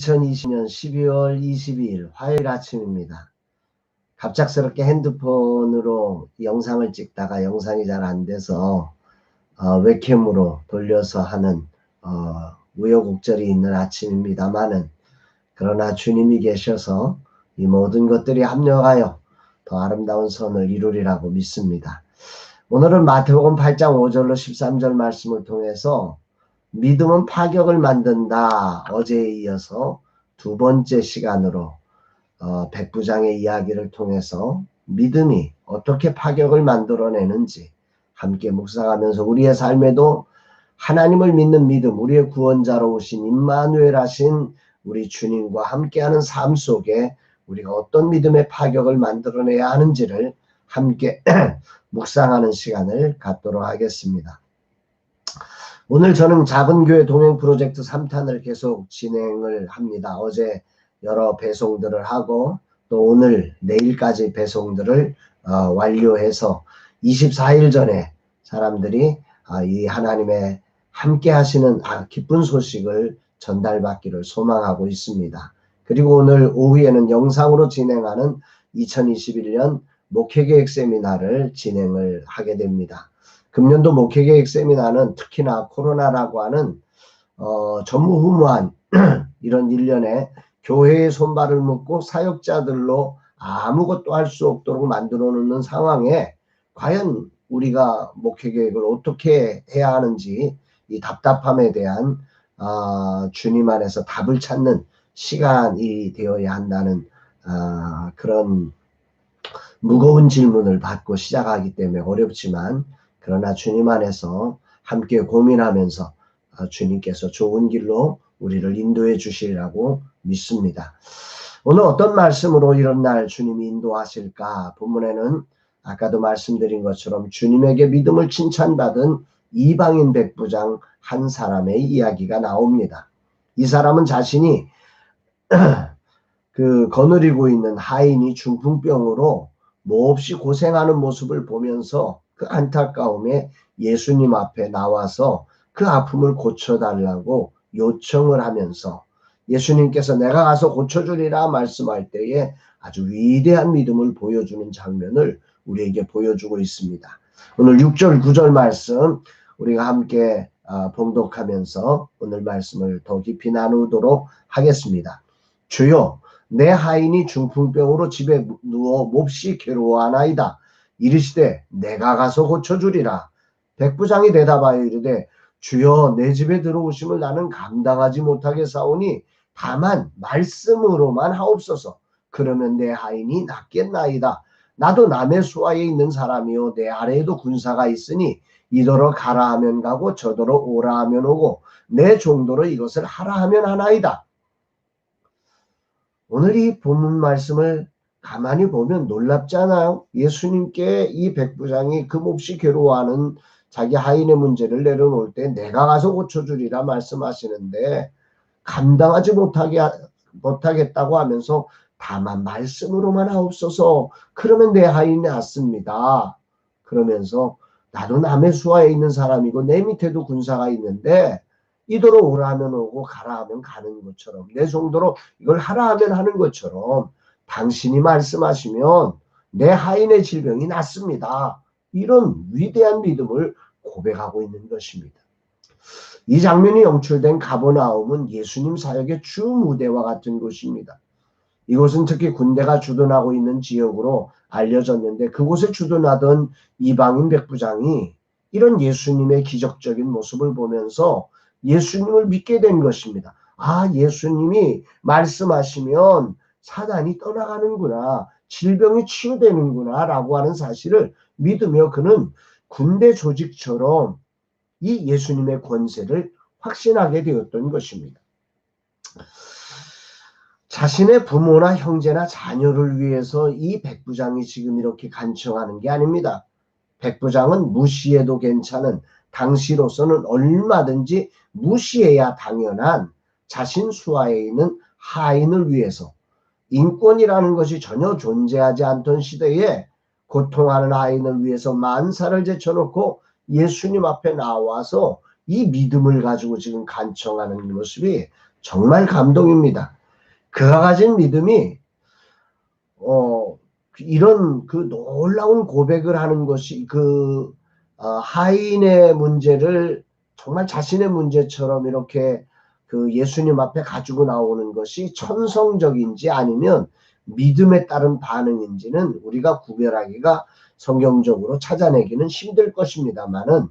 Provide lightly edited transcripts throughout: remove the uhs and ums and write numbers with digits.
2020년 12월 22일 화요일 아침입니다. 갑작스럽게 핸드폰으로 영상을 찍다가 영상이 잘 안돼서 웹캠으로 돌려서 하는 우여곡절이 있는 아침입니다만은, 그러나 주님이 계셔서 이 모든 것들이 합력하여 더 아름다운 선을 이루리라고 믿습니다. 오늘은 마태복음 8장 5절로 13절 말씀을 통해서 믿음은 파격을 만든다, 어제에 이어서 두 번째 시간으로 백부장의 이야기를 통해서 믿음이 어떻게 파격을 만들어내는지 함께 묵상하면서 우리의 삶에도 하나님을 믿는 믿음, 우리의 구원자로 오신 임마누엘 하신 우리 주님과 함께하는 삶 속에 우리가 어떤 믿음의 파격을 만들어내야 하는지를 함께 묵상하는 시간을 갖도록 하겠습니다. 오늘 저는 작은 교회 동행 프로젝트 3탄을 계속 진행을 합니다. 어제 여러 배송들을 하고 또 오늘 내일까지 배송들을 완료해서 24일 전에 사람들이 이 하나님의 함께 하시는 기쁜 소식을 전달받기를 소망하고 있습니다. 그리고 오늘 오후에는 영상으로 진행하는 2021년 목회계획 세미나를 진행을 하게 됩니다. 금년도 목회계획 세미나는 특히나 코로나라고 하는 전무후무한 이런 일련에 교회의 손발을 묶고 사역자들로 아무것도 할 수 없도록 만들어 놓는 상황에 과연 우리가 목회계획을 어떻게 해야 하는지 이 답답함에 대한 주님 안에서 답을 찾는 시간이 되어야 한다는 그런 무거운 질문을 받고 시작하기 때문에 어렵지만, 그러나 주님 안에서 함께 고민하면서 주님께서 좋은 길로 우리를 인도해 주시리라고 믿습니다. 오늘 어떤 말씀으로 이런 날 주님이 인도하실까? 본문에는 아까도 말씀드린 것처럼 주님에게 믿음을 칭찬받은 이방인 백부장 한 사람의 이야기가 나옵니다. 이 사람은 자신이 거느리고 있는 하인이 중풍병으로 몹시 고생하는 모습을 보면서 그 안타까움에 예수님 앞에 나와서 그 아픔을 고쳐달라고 요청을 하면서 예수님께서 내가 가서 고쳐주리라 말씀할 때에 아주 위대한 믿음을 보여주는 장면을 우리에게 보여주고 있습니다. 오늘 6절 9절 말씀 우리가 함께 봉독하면서 오늘 말씀을 더 깊이 나누도록 하겠습니다. 주여, 내 하인이 중풍병으로 집에 누워 몹시 괴로워하나이다. 이르시되 내가 가서 고쳐주리라. 백부장이 대답하여 이르되 주여, 내 집에 들어오심을 나는 감당하지 못하겠사오니 다만 말씀으로만 하옵소서. 그러면 내 하인이 낫겠나이다. 나도 남의 수하에 있는 사람이요 내 아래에도 군사가 있으니 이더러 가라 하면 가고 저더러 오라 하면 오고 내 종도로 이것을 하라 하면 하나이다. 오늘 이 본문 말씀을 가만히 보면 놀랍지 않아요? 예수님께 이 백부장이 그 몹시 괴로워하는 자기 하인의 문제를 내려놓을 때 내가 가서 고쳐주리라 말씀하시는데 감당하지 못하겠다고 하면서 다만 말씀으로만 하옵소서. 그러면 내 하인이 낫습니다. 그러면서 나도 남의 수하에 있는 사람이고 내 밑에도 군사가 있는데 이더러 오라 하면 오고 가라 하면 가는 것처럼 내 정도로 이걸 하라 하면 하는 것처럼 당신이 말씀하시면 내 하인의 질병이 낫습니다. 이런 위대한 믿음을 고백하고 있는 것입니다. 이 장면이 연출된 가버나움은 예수님 사역의 주 무대와 같은 곳입니다. 이곳은 특히 군대가 주둔하고 있는 지역으로 알려졌는데 그곳에 주둔하던 이방인 백부장이 이런 예수님의 기적적인 모습을 보면서 예수님을 믿게 된 것입니다. 예수님이 말씀하시면 사단이 떠나가는구나, 질병이 치유되는구나 라고 하는 사실을 믿으며 그는 군대 조직처럼 이 예수님의 권세를 확신하게 되었던 것입니다. 자신의 부모나 형제나 자녀를 위해서 이 백부장이 지금 이렇게 간청하는 게 아닙니다. 백부장은 무시해도 괜찮은, 당시로서는 얼마든지 무시해야 당연한 자신 수하에 있는 하인을 위해서, 인권이라는 것이 전혀 존재하지 않던 시대에 고통하는 하인을 위해서 만사를 제쳐놓고 예수님 앞에 나와서 이 믿음을 가지고 지금 간청하는 모습이 정말 감동입니다. 그가 가진 믿음이 이런 그 놀라운 고백을 하는 것이 하인의 문제를 정말 자신의 문제처럼 이렇게 그 예수님 앞에 가지고 나오는 것이 천성적인지 아니면 믿음에 따른 반응인지는 우리가 구별하기가 성경적으로 찾아내기는 힘들 것입니다만은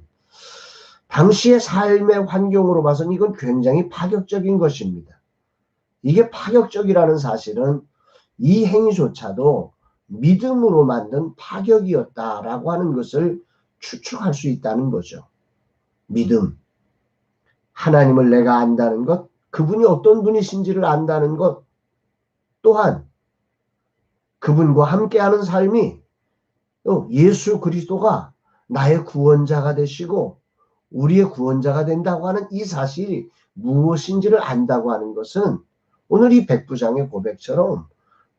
당시의 삶의 환경으로 봐서는 이건 굉장히 파격적인 것입니다. 이게 파격적이라는 사실은 이 행위조차도 믿음으로 만든 파격이었다라고 하는 것을 추측할 수 있다는 거죠. 믿음. 하나님을 내가 안다는 것, 그분이 어떤 분이신지를 안다는 것, 또한 그분과 함께하는 삶이 예수 그리스도가 나의 구원자가 되시고 우리의 구원자가 된다고 하는 이 사실이 무엇인지를 안다고 하는 것은 오늘 이 백부장의 고백처럼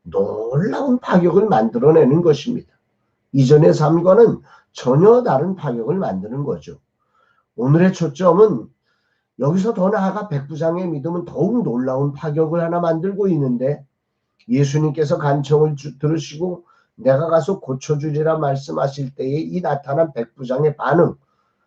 놀라운 파격을 만들어내는 것입니다. 이전의 삶과는 전혀 다른 파격을 만드는 거죠. 오늘의 초점은 여기서 더 나아가 백부장의 믿음은 더욱 놀라운 파격을 하나 만들고 있는데 예수님께서 간청을 들으시고 내가 가서 고쳐주리라 말씀하실 때에 이 나타난 백부장의 반응,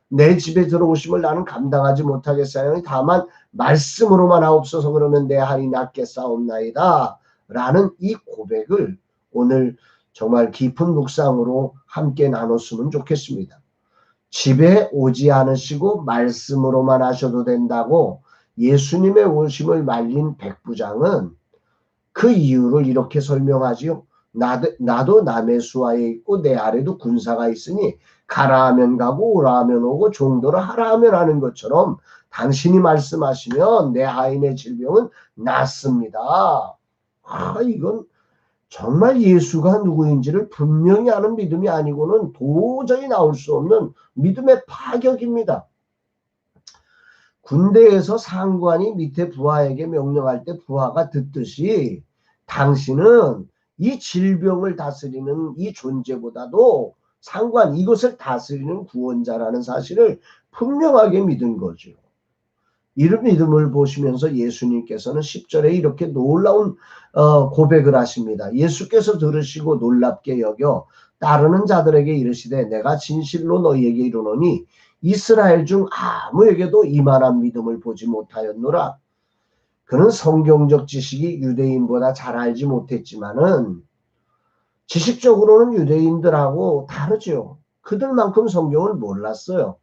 내 집에 들어오심을 나는 감당하지 못하겠사오니 다만 말씀으로만 하옵소서 그러면 내 한이 낫겠사옵나이다 라는 이 고백을 오늘 정말 깊은 묵상으로 함께 나눴으면 좋겠습니다. 집에 오지 않으시고 말씀으로만 하셔도 된다고 예수님의 오심을 말린 백부장은 그 이유를 이렇게 설명하지요. 나도 남의 수하에 있고 내 아래도 군사가 있으니 가라 하면 가고 오라 하면 오고 종도를 하라 하면 하는 것처럼 당신이 말씀하시면 내 하인의 질병은 낫습니다. 이건 정말 예수가 누구인지를 분명히 아는 믿음이 아니고는 도저히 나올 수 없는 믿음의 파격입니다. 군대에서 상관이 밑에 부하에게 명령할 때 부하가 듣듯이 당신은 이 질병을 다스리는 이 존재보다도 상관 이것을 다스리는 구원자라는 사실을 분명하게 믿은 거죠. 이런 믿음을 보시면서 예수님께서는 10절에 이렇게 놀라운 고백을 하십니다. 예수께서 들으시고 놀랍게 여겨 따르는 자들에게 이르시되 내가 진실로 너희에게 이르노니 이스라엘 중 아무에게도 이만한 믿음을 보지 못하였노라. 그는 성경적 지식이 유대인보다 잘 알지 못했지만은 지식적으로는 유대인들하고 다르죠. 그들만큼 성경을 몰랐어요.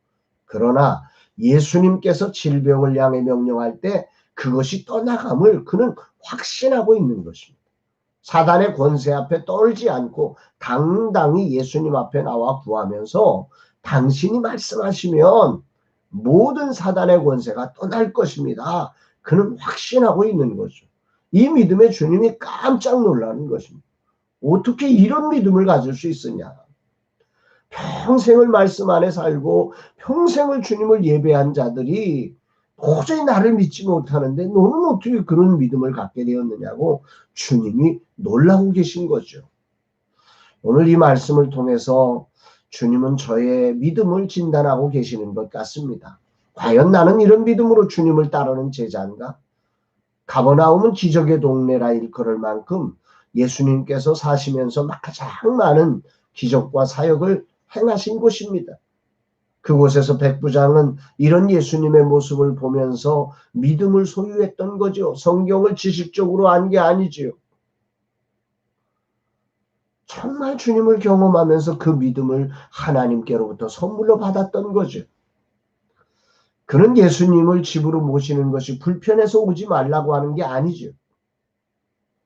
그러나 예수님께서 질병을 향해 명령할 때 그것이 떠나감을 그는 확신하고 있는 것입니다. 사단의 권세 앞에 떨지 않고 당당히 예수님 앞에 나와 구하면서 당신이 말씀하시면 모든 사단의 권세가 떠날 것입니다. 그는 확신하고 있는 거죠. 이 믿음에 주님이 깜짝 놀라는 것입니다. 어떻게 이런 믿음을 가질 수 있으냐. 평생을 말씀 안에 살고 평생을 주님을 예배한 자들이 도저히 나를 믿지 못하는데 너는 어떻게 그런 믿음을 갖게 되었느냐고 주님이 놀라고 계신 거죠. 오늘 이 말씀을 통해서 주님은 저의 믿음을 진단하고 계시는 것 같습니다. 과연 나는 이런 믿음으로 주님을 따르는 제자인가? 가버나움은 기적의 동네라 일컬을 만큼 예수님께서 사시면서 가장 많은 기적과 사역을 행하신 곳입니다. 그곳에서 백부장은 이런 예수님의 모습을 보면서 믿음을 소유했던 거죠. 성경을 지식적으로 안 게 아니지요. 정말 주님을 경험하면서 그 믿음을 하나님께로부터 선물로 받았던 거죠. 그는 예수님을 집으로 모시는 것이 불편해서 오지 말라고 하는 게 아니죠.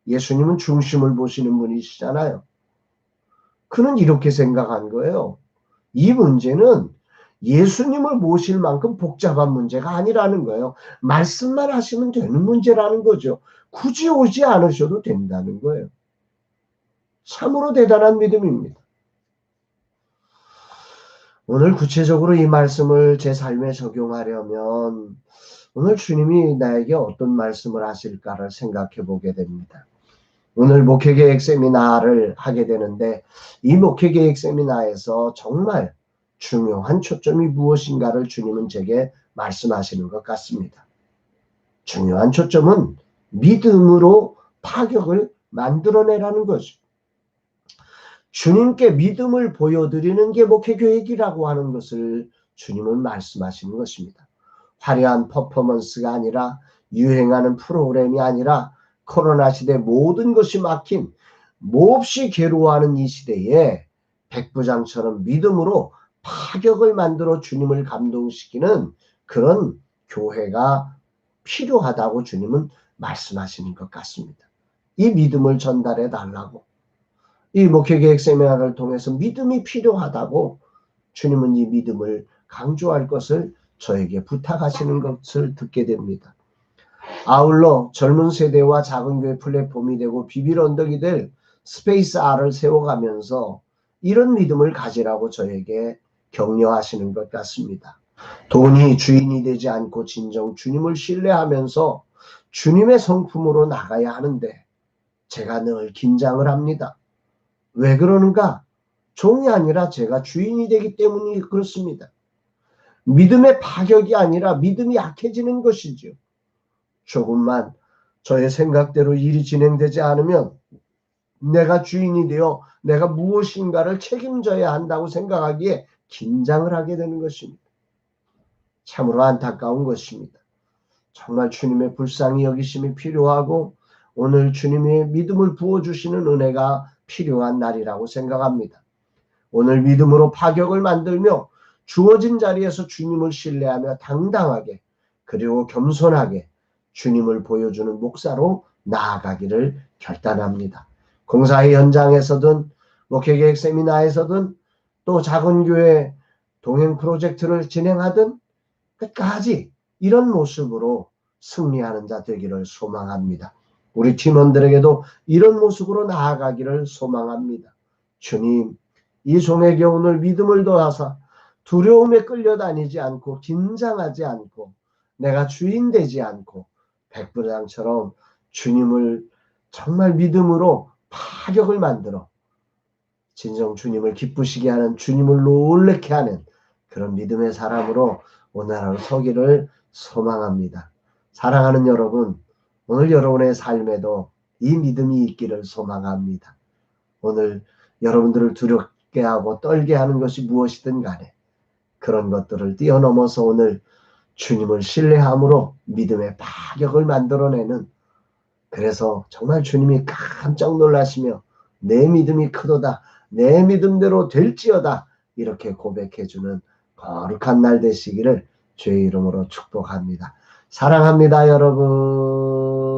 예수님은 중심을 보시는 분이시잖아요. 그는 이렇게 생각한 거예요. 이 문제는 예수님을 모실 만큼 복잡한 문제가 아니라는 거예요. 말씀만 하시면 되는 문제라는 거죠. 굳이 오지 않으셔도 된다는 거예요. 참으로 대단한 믿음입니다. 오늘 구체적으로 이 말씀을 제 삶에 적용하려면 오늘 주님이 나에게 어떤 말씀을 하실까를 생각해 보게 됩니다. 오늘 목회계획 세미나를 하게 되는데 이 목회계획 세미나에서 정말 중요한 초점이 무엇인가를 주님은 제게 말씀하시는 것 같습니다. 중요한 초점은 믿음으로 파격을 만들어내라는 거죠. 주님께 믿음을 보여드리는 게 목회교육이라고 하는 것을 주님은 말씀하시는 것입니다. 화려한 퍼포먼스가 아니라, 유행하는 프로그램이 아니라, 코로나 시대 모든 것이 막힌 몹시 괴로워하는 이 시대에 백부장처럼 믿음으로 파격을 만들어 주님을 감동시키는 그런 교회가 필요하다고 주님은 말씀하시는 것 같습니다. 이 믿음을 전달해 달라고, 이 목회계획 세미나를 통해서 믿음이 필요하다고 주님은 이 믿음을 강조할 것을 저에게 부탁하시는 것을 듣게 됩니다. 아울러 젊은 세대와 작은 교회 플랫폼이 되고 비빌 언덕이 될 스페이스 R을 세워가면서 이런 믿음을 가지라고 저에게 격려하시는 것 같습니다. 돈이 주인이 되지 않고 진정 주님을 신뢰하면서 주님의 성품으로 나가야 하는데 제가 늘 긴장을 합니다. 왜 그러는가? 종이 아니라 제가 주인이 되기 때문이 그렇습니다. 믿음의 파격이 아니라 믿음이 약해지는 것이죠. 조금만 저의 생각대로 일이 진행되지 않으면 내가 주인이 되어 내가 무엇인가를 책임져야 한다고 생각하기에 긴장을 하게 되는 것입니다. 참으로 안타까운 것입니다. 정말 주님의 불쌍히 여기심이 필요하고 오늘 주님의 믿음을 부어주시는 은혜가 필요한 날이라고 생각합니다. 오늘 믿음으로 파격을 만들며 주어진 자리에서 주님을 신뢰하며 당당하게 그리고 겸손하게 주님을 보여주는 목사로 나아가기를 결단합니다. 공사의 현장에서든 목회계획 세미나에서든 또 작은 교회 동행 프로젝트를 진행하든 끝까지 이런 모습으로 승리하는 자 되기를 소망합니다. 우리 팀원들에게도 이런 모습으로 나아가기를 소망합니다. 주님, 이 종에게 오늘 믿음을 더하사 두려움에 끌려다니지 않고 긴장하지 않고 내가 주인 되지 않고 백부장처럼 주님을 정말 믿음으로 파격을 만들어 진정 주님을 기쁘시게 하는, 주님을 놀랍게 하는 그런 믿음의 사람으로 오늘 하루 서기를 소망합니다. 사랑하는 여러분, 오늘 여러분의 삶에도 이 믿음이 있기를 소망합니다. 오늘 여러분들을 두렵게 하고 떨게 하는 것이 무엇이든 간에 그런 것들을 뛰어넘어서 오늘 주님을 신뢰함으로 믿음의 파격을 만들어내는, 그래서 정말 주님이 깜짝 놀라시며 내 믿음이 크도다, 내 믿음대로 될지어다 이렇게 고백해주는 거룩한 날 되시기를 주의 이름으로 축복합니다. 사랑합니다, 여러분.